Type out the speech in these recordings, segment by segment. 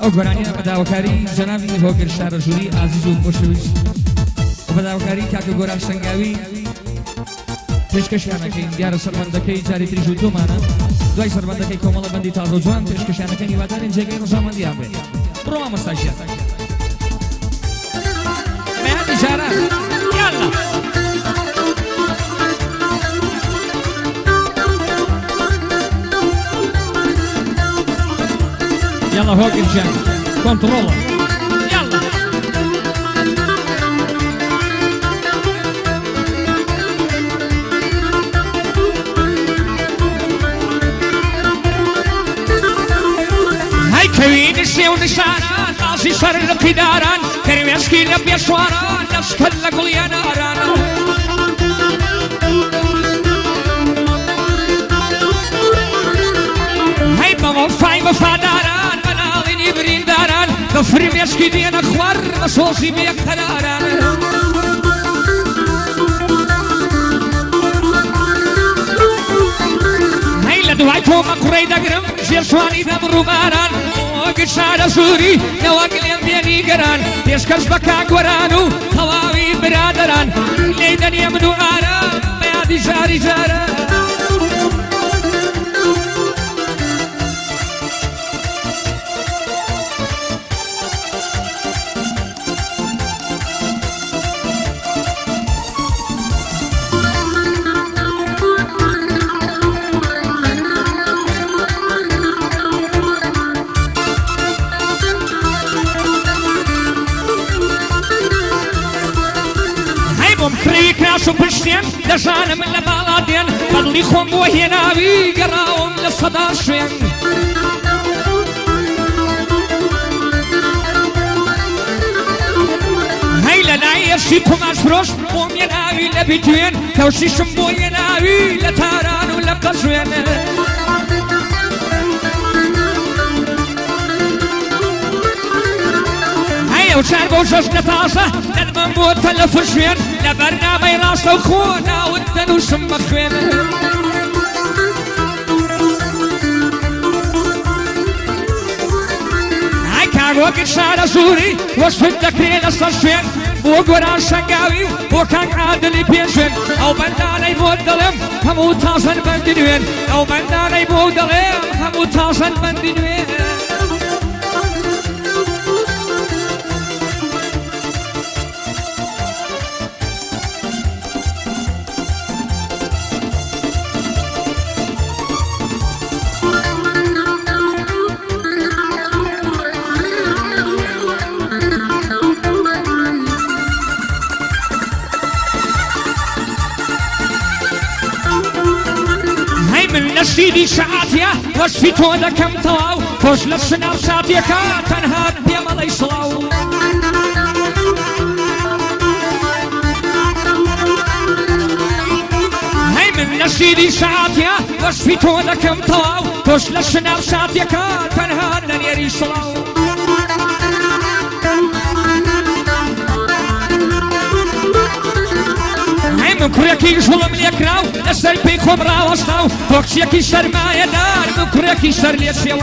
ئەو گۆرانیە بەداوەکاری جەنابی هۆگر شارەژووری ئازیز و خۆشەویست و بەداوەکاری کاکە گۆران شەنگاوی پێشکەشیانەکەین دیارە سەربەندەکەی جاری تریژ و دومانە دوای سەربەندەکەی کۆمەڵە بەندی تازە و جوان پێشکەشیانەکەی هیوادارین جێگەی ڕۆژامەندیان بێت بڕۆ مامۆستاشیان بەیانی جاران یاڵا يلا فوق الجان كنترول يلا هاي كوين الشيو نشاران ناصي شر القداران كريم يشكي لب يشواران نشكل لقل يا ناران هاي بموفاي مفاداران برين داران بفرم يشكي دين اخوار مصوصي بيك تناران هاي لدوعيتو مقري دقرم جير شواني دم روماران وقت شعر سوري نواقل يمديني قران يشكش بكا قرانو هواوي برادران ليدن يمنو آرام بيادي جاري جاران كراسو بشتين دجانا من لبالادين بضلي خوم وهيناوي قراهم للصدار شوين هاي لناي يرشيكم اشفروش بوم يناوي لبيتوين كوشي شمبو يناوي لتاران ولبقشوين وشاربوا جوج نطاسة ندمن بو تلفشوين لبرنامج راسه وخونا ودن وشمخوين هاي كان وقت شارع زوري وصف الذكري للصشوين بو قران شنقاوي بو كان عادل بيشوين او بنداني بو الظلم همو تاصن بندنوين او بنداني بو الظلم همو تاصن بندنوين نشيدي شعاتيا وشفي تودا كم طواو خوش لسنا بساتيا كاتنها بيا مالي صلاو هاي من نشيدي شعاتيا وشفي تودا كم طواو خوش لسنا بساتيا كاتنها دنيري صلاو مكريكي ظلم يكراو نسر بيكم راوستاو بوكسيكي سر ما يدار مكريكي سر ليسيو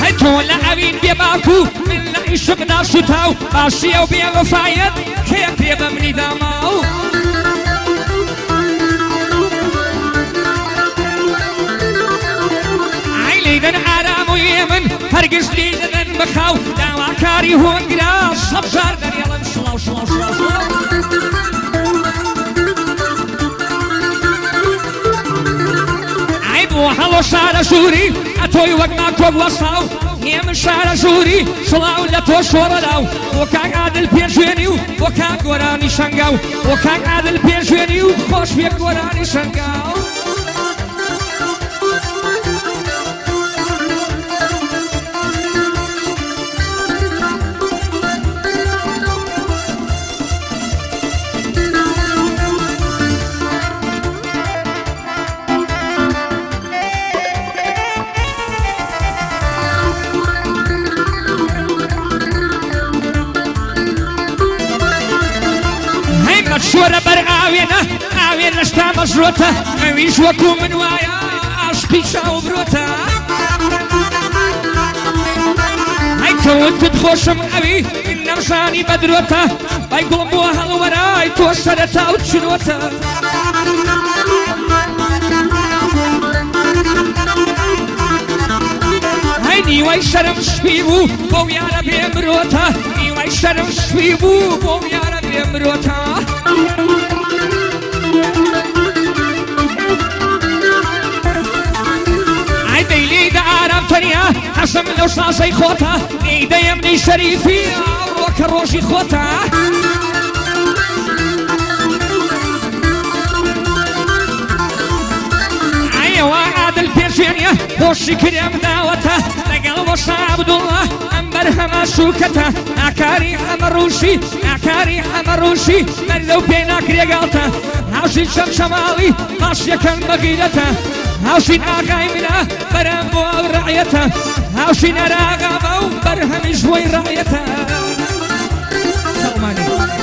هيتو لعبين بيباكو من نعيش بناسو تاو باسيو بيغفايد كيك ريبا مني داماو عيليدن عرامو يمن هرقز ليدن بخاو داوا كاري هون قراص صبزار دار يلا شلاو شلاو شلاو شلاو عيب وحلو شارع سوري اتوي وقنا كوب وصاو يم شارع سوري شلاو لتو شورداو وكان عادل بيجوينيو وكان قراني شنقاو وكان عادل بيجوينيو خوش بيك قراني شنقاو شورا برعاوينا ناوي نشتا مزروتا اويش وكو من وايا عشقي شاو بروتا هاي كنت تخوشم اوي انم شاني بدروتا باي قلبوها الوراي توشرتا وتشنوتا نيواي شرم شفيبو بو يا ربي مروتا نيواي شرم شفيبو بو يا ربي مروتا عيدي لي دا عرب تانيا حسن لو شاسي خوتا نيدا يمني شريفي روك روشي خوتا ايوا عادل بيرجينيا بوشي كريم داوتا لقلب عبد الله أمبرها شوكته أكاري حمروشي أكاري حمروشي من لو بينك رجالته هاوشين شمالي ماشية كان بغيرته هاوشين آقاي منه برامبو أو رعيته هاوشين راقابو برهم جوي رعيته سلماني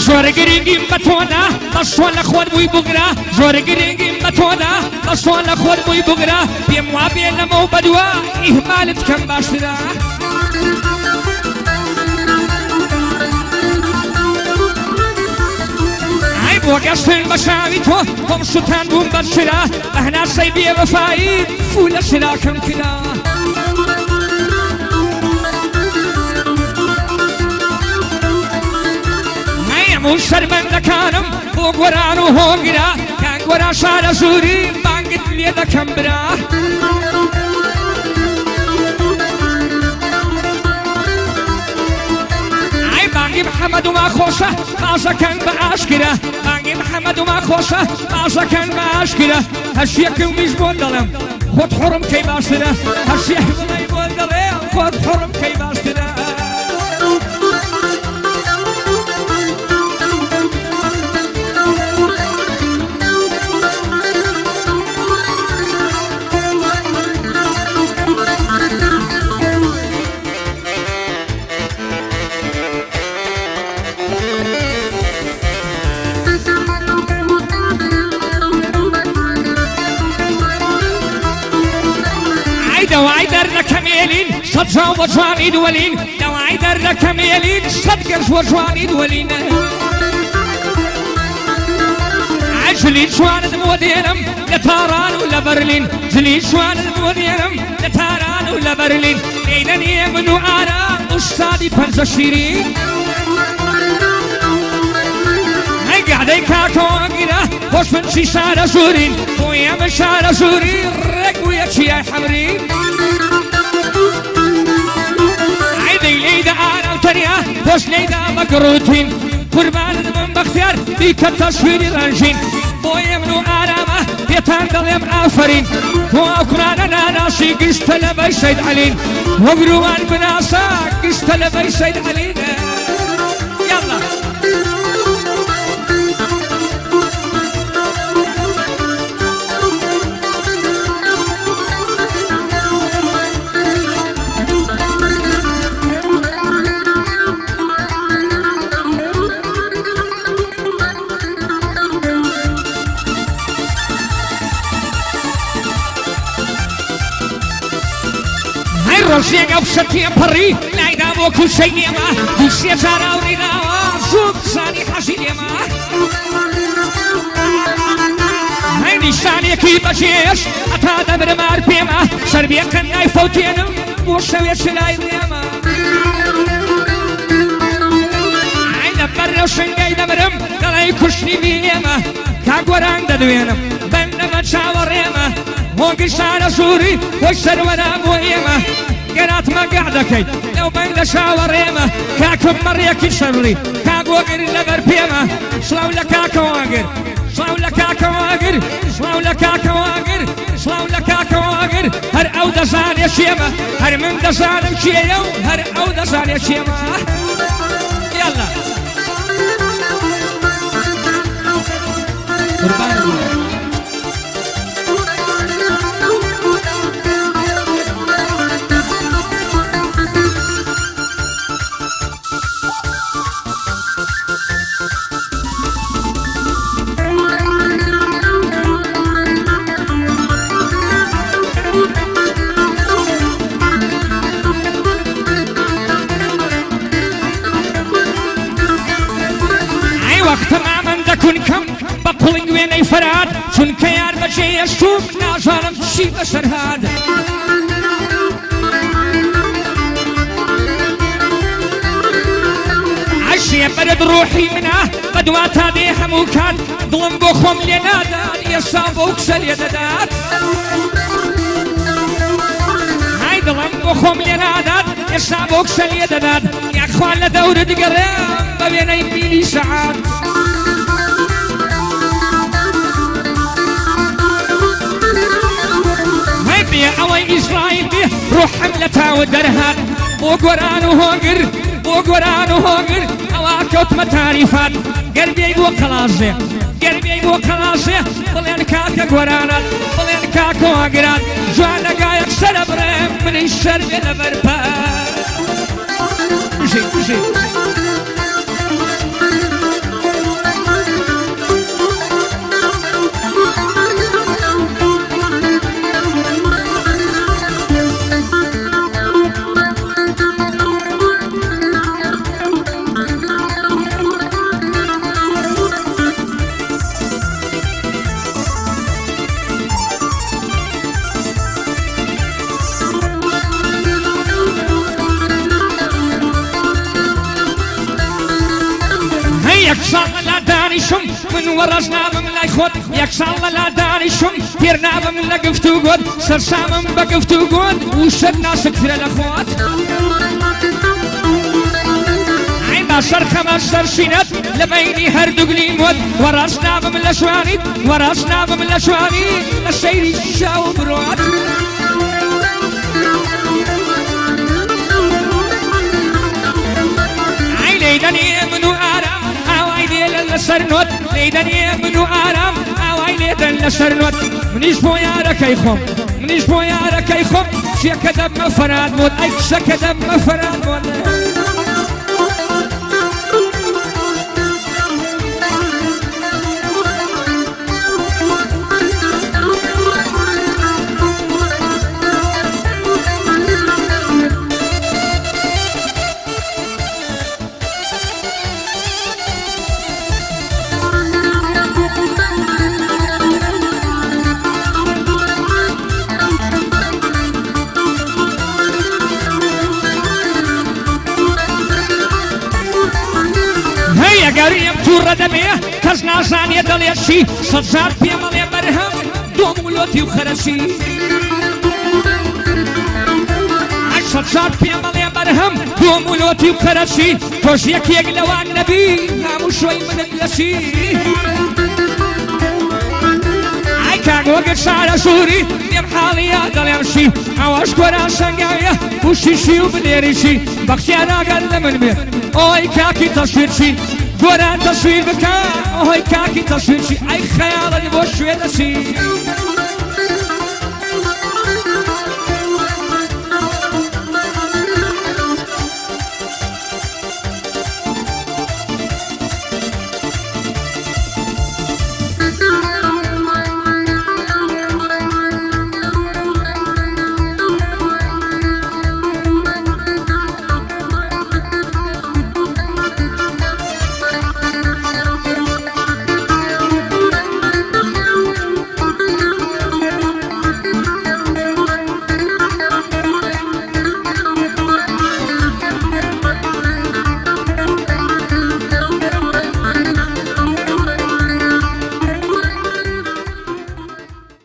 جور گرینگی متونا مشوال خود موی بگرا جور گرینگی متونا مشوال خود موی بگرا بیم و بیم مو بدوا اهمالت کم باشترا ای بوگشتن بشاوی تو هم شتن بوم بشرا اهنا سیبی وفایی فول شرا کم کلا مو شرمنده كانم بوغورانو هونگرا كان غورا شارع زوري بانگت ليدا كمبرا اي بانگي محمد وما خوشه مازا كان باشكرا بانگي محمد وما خوشه مازا كان باشكرا هشيك ومش بوندلم خود حرم كي باشترا هشيك ومي بوندلم خود حرم كي باشترا دواعي درنا كميلين صدقا وجواني دولين دواعي درنا كميلين صدقا وجواني دولين عجلي جوان المودينم لتاران ولا برلين جلي جوان المودينم لتاران ولا برلين ليلني منو آرام أستاذي بنزشيرين هاي قاعدي كاكو أقيرا وش من شي شارع زورين ويا من شارع زورين رقويا شي حمرين عيدي ليدا أنا وتنيا وش ليدا مقروتين قربان من بختيار بيك التصوير الرنجين بويا منو آرامة بيتان دليم آفرين وأكران أنا ناسي قشت لبي سيد علين وقروان بناسا قشت لبي سيد علين يلا روشيك أبشتي بري لا يدامو كل شيء ما بيشي جارا ورينا زوب ساني حشي ما هيني شاني كي بجيش أتا دبر مار بيما شربيا كنا يفوتينم وشوية شلاي ما عينا برا وشنجي دبرم دلاي كشني بيما كاقوران ددوينم بنما تشاور يما هونك شارع زوري وشر ونا بويما قرات ما قعدكي لو بين شاوريمه كاكم مريك شري كاك وقر لبر بيمه شلو لك واقر شلو لك واقر شلو لك واقر شلو لك واقر هر او دزان يا شيمه هر من دزان شيو هر او دزان يا شيمه يلا قربان الله تماما دكون كم بقولين وين فراد شون كيار بجي اشوف ناجرم شي بشر هاد عشي برد روحي منه بدوات هذه حموكات ظلم بخم لنادات يصابوك سليدات هاي ظلم بخم لنادات يصابوك سليدات يا اخوان لدور دقرام بين يميلي ساعات يا اوي اسرائيل بيه روح حملتها ودرهات بوقران وهوقر بوقران وهوقر اواكوت متعريفات قلبي يبو خلاصي قلبي يبو خلاصي بلين كاكا قرانات بلين كاكا وقرات جوانا قايق سربرم من الشرب لبربات مشي يكسر لا دانشم من ورزنا من لا يخوت يكسر لا دانشم تيرنا من لا قفتو قد سرسام بقفتو قد وشد ناس كثير الاخوات عيما سر خمس سرسينات لبيني هردقلي مود ورزنا من الاشواني ورزنا من الاشواني السيري شاو بروات عيني منو ارام لسرنوت ليدني منو آرام آواي ليدن لسرنوت منيش بو يارك يخم منيش بو يارك يخم شي كدب مفراد مود اي شكدب مفراد مود قريب تورة دميه كزنا زانية دليشي صدزار بيمالي برهم دوم ولوتي وخرشي صدزار بيمالي برهم دوم ولوتي وخرشي توش يك يقلوان نبي نامو شوي من اللشي كان وقت شعر سوري ديم حالي يادل يمشي عواش قران شنقايا وشيشي وبديريشي بختيانا قل من بير اوي كاكي تصويرشي قران تصوير بكا اوي كاكي تصويرشي اي خيال اللي بوش ويدسي